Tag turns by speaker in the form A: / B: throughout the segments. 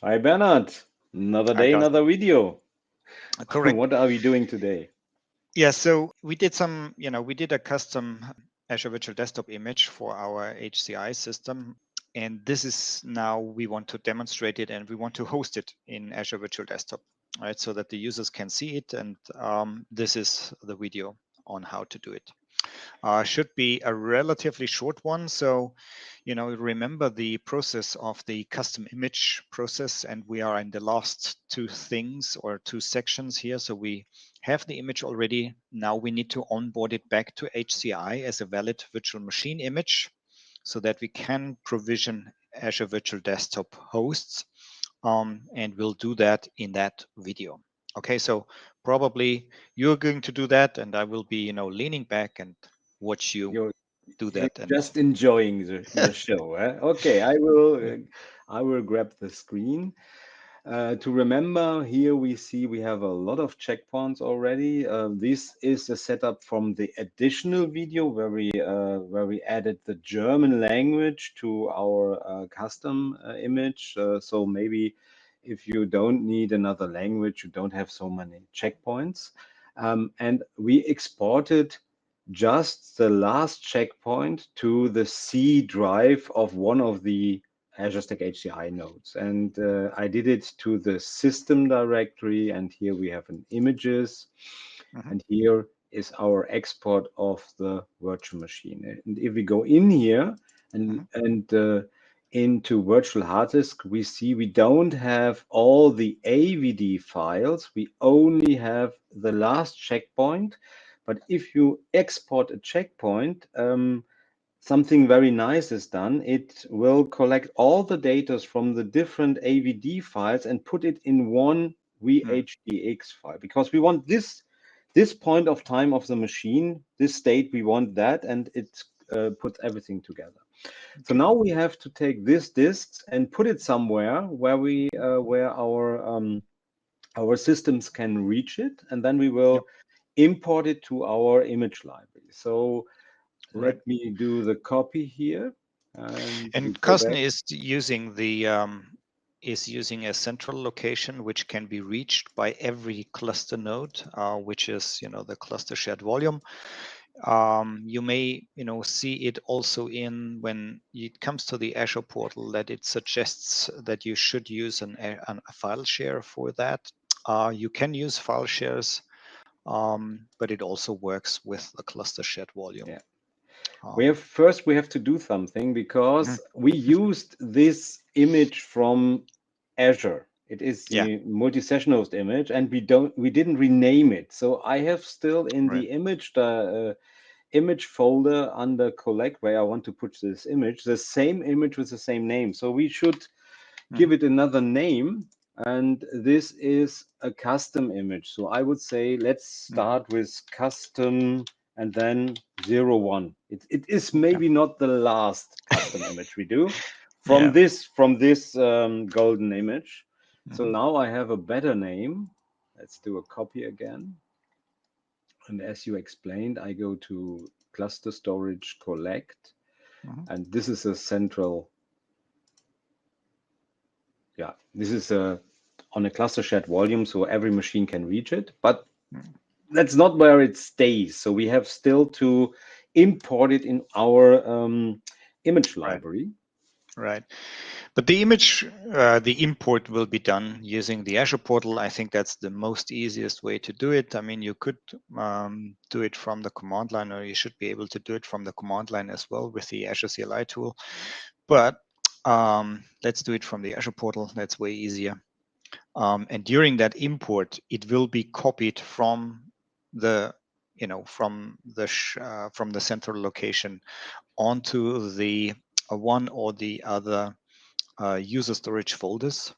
A: Hi Bernhard, another
B: Hi,
A: day,
B: Carsten.
A: another video.
B: Correct.
A: What are we doing today?
B: Yeah, so we did we did a custom Azure Virtual Desktop image for our HCI system. And this is now we want to demonstrate it and we want to host it in Azure Virtual Desktop, right? So that the users can see it. And this is the video on how to do it. Should be a relatively short one. So, remember the process of the custom image process, and we are in the last two things or two sections here. So we have the image already. Now we need to onboard it back to HCI as a valid virtual machine image so that we can provision Azure Virtual Desktop hosts. And we'll do that in that video. Okay, so probably you're going to do that, and I will be, leaning back and watch you
A: You're,
B: do
A: you're
B: that. And
A: just enjoying the show, eh? Okay, I will grab the screen. To remember, here we see we have a lot of checkpoints already. This is a setup from the additional video where we added the German language to our custom image. So maybe if you don't need another language, you don't have so many checkpoints. And we exported just the last checkpoint to the C drive of one of the Azure Stack HCI nodes. And I did it to the system directory. And here we have an images.
B: Mhm.
A: And here is our export of the virtual machine. And if we go in here
B: Mhm.
A: and into virtual hard disk, we see we don't have all the AVD files. We only have the last checkpoint. But if you export a checkpoint, something very nice is done. It will collect all the data from the different AVD files and put it in one
B: Mhm.
A: vhdx file because we want this point of time of the machine, this state, we want that, and it puts everything together. So
B: Okay.
A: now we have to take this disks and put it somewhere where our systems can reach it, and then we
B: Yep.
A: will import it to our image library. So
B: Right.
A: let me do the copy here, and we
B: And
A: go
B: Carsten
A: back.
B: is using a central location which can be reached by every cluster node, which is the cluster shared volume. You may see it also in when it comes to the Azure portal that it suggests that you should use a file share for that. You can use file shares, but it also works with the cluster shared volume.
A: Yeah,
B: Um,
A: we have to do something
B: mhm.
A: because we used this image from Azure. It is
B: Yeah,
A: the multi-session host image, and we didn't rename it. So I have still in
B: right.
A: the image folder under collect where I want to put this image, the same image with the same name. So we should
B: Mhm.
A: give it another name. And this is a custom image. So I would say let's
B: Mhm.
A: start with custom and then 01. It is
B: Okay.
A: maybe not the last custom image we do
B: Yeah.
A: from this golden image. So
B: Mhm.
A: now I have a better name. Let's do a copy again. And as you explained, I go to cluster storage collect.
B: Mhm.
A: And this is a central, yeah, this is on a cluster shared volume, so every machine can reach it. But
B: Mhm.
A: that's not where it stays. So we have still to import it in our image
B: Right.
A: library.
B: Right. But the image, the import will be done using the Azure portal. I think that's the most easiest way to do it. I mean, you could do it from the command line, or you should be able to do it from the command line as well with the Azure CLI tool. But let's do it from the Azure portal. That's way easier. And during that import, it will be copied from the from the central location onto the one or the other user storage folders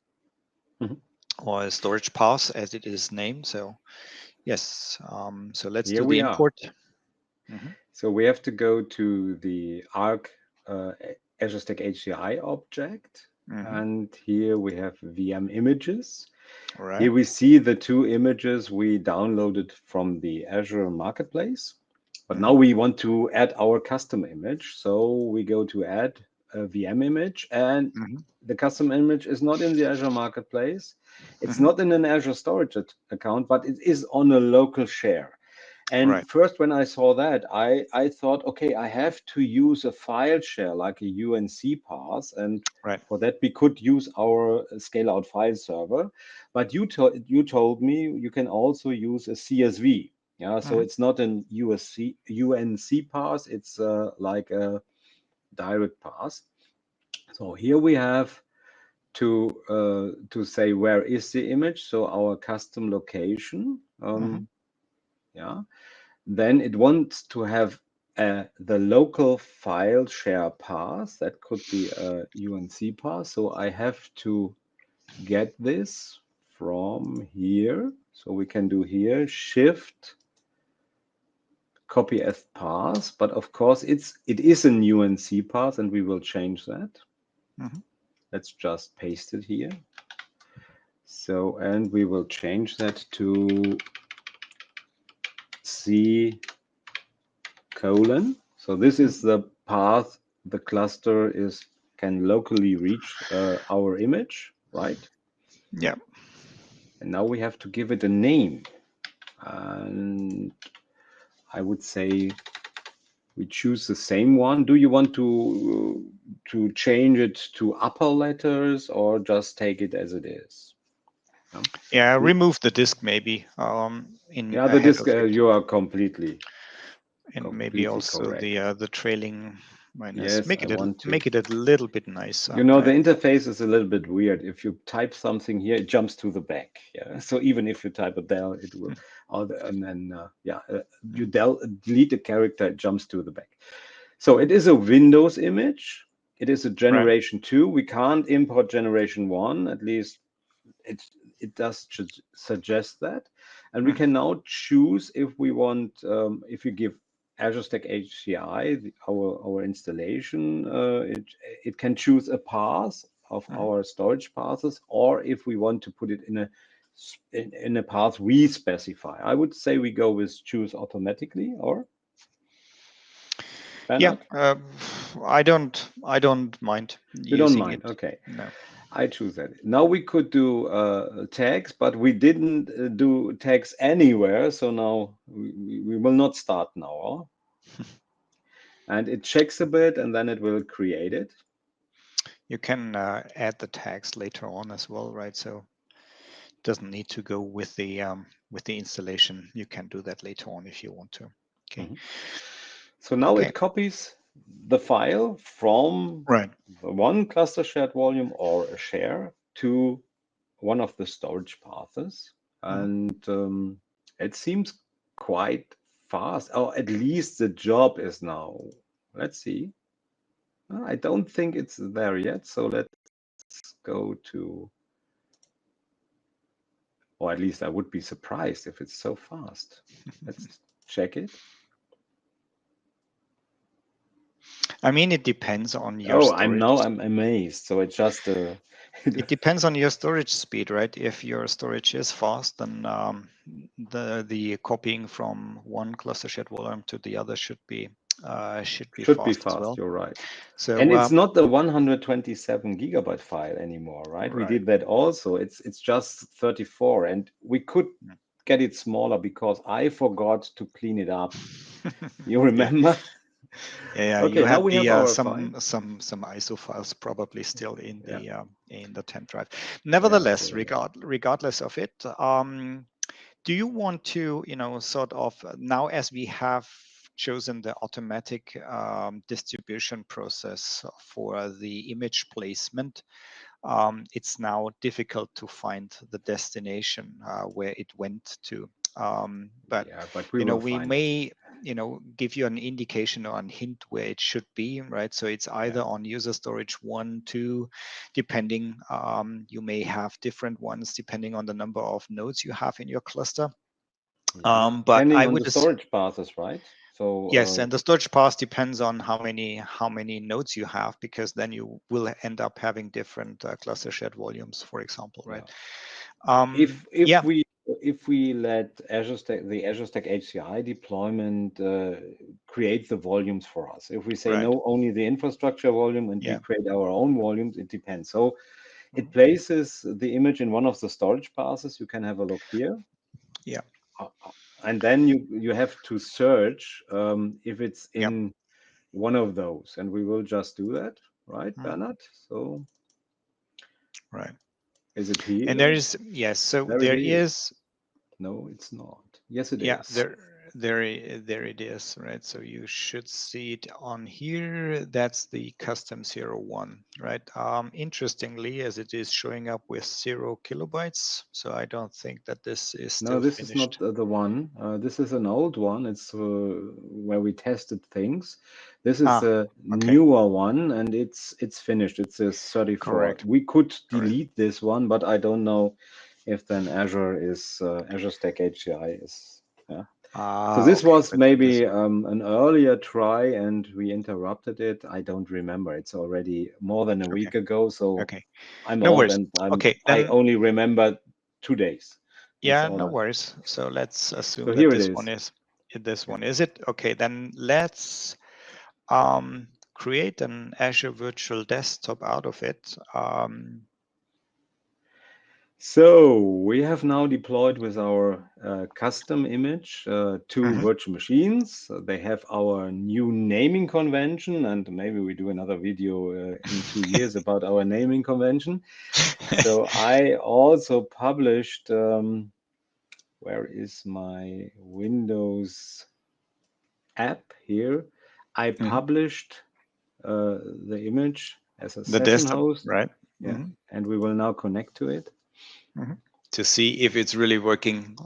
A: Mhm.
B: or storage paths as it is named. So yes, so let's
A: Here
B: do the
A: we are.
B: import. Mhm.
A: So we have to go to the Arc Azure Stack HCI object.
B: Mhm.
A: And here we have VM images.
B: All right.
A: Here we see the two images we downloaded from the Azure Marketplace. But now
B: Mhm.
A: we want to add our custom image. So we go to add VM image, and the custom image is not in the Azure Marketplace. It's not in an Azure Storage account, but it is on a local share. And first, when I saw that, I thought, okay, I have to use a file share like a UNC path, and for that we could use our scale-out file server. But you told me you can also use a CSV. Yeah, so it's not an UNC path; it's like a direct path. So here we have to say where is the image. So our custom location. Yeah. Then it wants to have the local file share path. That could be a UNC path. So I have to get this from here. So we can do here shift copy as path. But of course, it is an UNC path, and we will change that. Let's just paste it here. So, and we will change that to C:. So this is the path the cluster can locally reach our image, right?
B: Yeah.
A: And now we have to give it a name. And I would say we choose the same one. Do you want to change it to upper letters or just take it as it is?
B: Yeah, remove the disk maybe.
A: Yeah, the disk you are completely.
B: And maybe also
A: correct.
B: the trailing minus.
A: Yes,
B: make it a little bit nicer.
A: You know, the interface is a little bit weird. If you type something here, it jumps to the back. Yeah. So even if you type a del, it will. And then you delete a character, it jumps to the back. So it is a Windows image. It is a generation 2. We can't import generation 1. At least it does suggest that. And we can now choose if we want, if you give Azure Stack HCI, our installation, it can choose a path of our storage paths, or if we want to put it in a path we specify. I would say we go with choose automatically, or Bernhard?
B: Yeah, I don't mind.
A: You don't mind, okay.
B: No.
A: I choose that. Now we could do tags, but we didn't do tags anywhere. So now we will not start now. And it checks a bit, and then it will create it.
B: You can add the tags later on as well, right? So it doesn't need to go with the installation. You can do that later on if you want to. Okay.
A: So now it copies the file from one cluster shared volume or a share to one of the storage paths. And it seems quite fast, or at least the job is now. Let's see. I don't think it's there yet. So let's go to, or at least I would be surprised if it's so fast. Let's check it.
B: I mean, it depends on your storage.
A: I'm amazed. So it's just
B: it depends on your storage speed, right? If your storage is fast, then the copying from one cluster shared volume to the other should be fast as well.
A: You're right.
B: So
A: and it's not the 127 gigabyte file anymore, right? We did that also. It's just 34, and we could get it smaller because I forgot to clean it up. You remember?
B: Yeah,
A: okay,
B: you have
A: we have
B: some ISO files probably still in the temp drive. Nevertheless, regardless of it, do you want to, sort of now as we have chosen the automatic distribution process for the image placement, it's now difficult to find the destination where it went to. But we may give you an indication or a hint where it should be, right? So it's either on user storage 1, 2, depending. You may have different ones depending on the number of nodes you have in your cluster. But
A: depending
B: I
A: on
B: would
A: the storage paths, right? So
B: yes, and the storage path depends on how many nodes you have, because then you will end up having different cluster shared volumes, for example, right?
A: if if we let the Azure Stack HCI deployment create the volumes for us, if we say
B: Right.
A: no, only the infrastructure volume and we
B: Yeah.
A: create our own volumes, it depends. So it places the image in one of the storage passes. You can have a look here.
B: Yeah.
A: And then you have to search if it's in one of those. And we will just do that, right, Bernhard? So
B: Right.
A: is it here?
B: And there is, yes, so
A: There
B: there
A: it is.
B: is.
A: No, it's not. Yes, it
B: Yeah,
A: is.
B: there it is, right? So you should see it on here. That's the custom 01, right? Interestingly, as it is showing up with 0 kilobytes, so I don't think that this is
A: No,
B: still
A: this is not
B: finished.
A: the one. This is an old one. It's where we tested things. This is a
B: Okay,
A: newer one, and it's finished. It's a 34.
B: correct.
A: We could
B: Correct.
A: delete this one, but I don't know if then Azure Stack HCI is. Yeah. So this
B: Okay,
A: was
B: but this,
A: maybe an earlier try, and we interrupted it. I don't remember. It's already more than a
B: okay,
A: week ago. So
B: okay.
A: I'm
B: No
A: old,
B: worries.
A: and
B: Okay,
A: I
B: then,
A: only remember 2 days. That's
B: yeah,
A: all
B: no
A: I.
B: worries. So let's
A: So
B: assume that
A: here it
B: this
A: is.
B: one is, this
A: Yeah.
B: one is it. Okay, then let's create an Azure Virtual Desktop out of it.
A: So we have now deployed with our custom image 2
B: Mhm.
A: virtual machines. They have our new naming convention, and maybe we do another video in 2 years about our naming convention. So I also published, where is my Windows app here? I
B: Mhm.
A: published the image as a
B: The
A: session
B: desktop,
A: host.
B: right?
A: Yeah,
B: Mhm.
A: and we will now connect to it.
B: Mhm. To see if it's really working,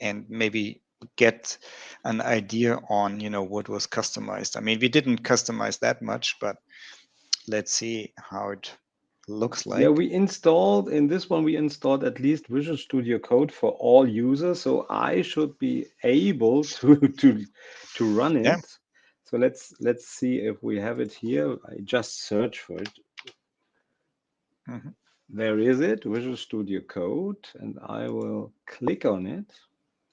B: and maybe get an idea on, what was customized. I mean, we didn't customize that much, but let's see how it looks
A: Yeah,
B: like.
A: we installed in this one, we installed at least Visual Studio Code for all users, so I should be able to run
B: Yeah.
A: it. So let's see if we have it here. I just search for it.
B: Mhm.
A: There is it, Visual Studio Code, and I will click on it,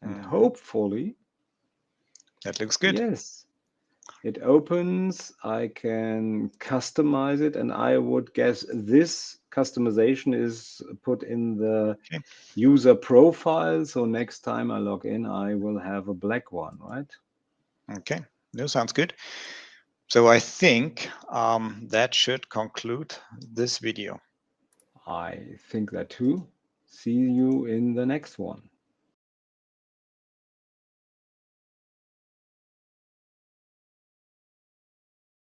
A: and
B: Mhm.
A: hopefully,
B: That looks good.
A: yes, it opens. I can customize it, and I would guess this customization is put in the
B: Okay.
A: user profile. So next time I log in, I will have a black one, right?
B: Okay. No, sounds good. So I think that should conclude this video.
A: I think that too. See you in the next one.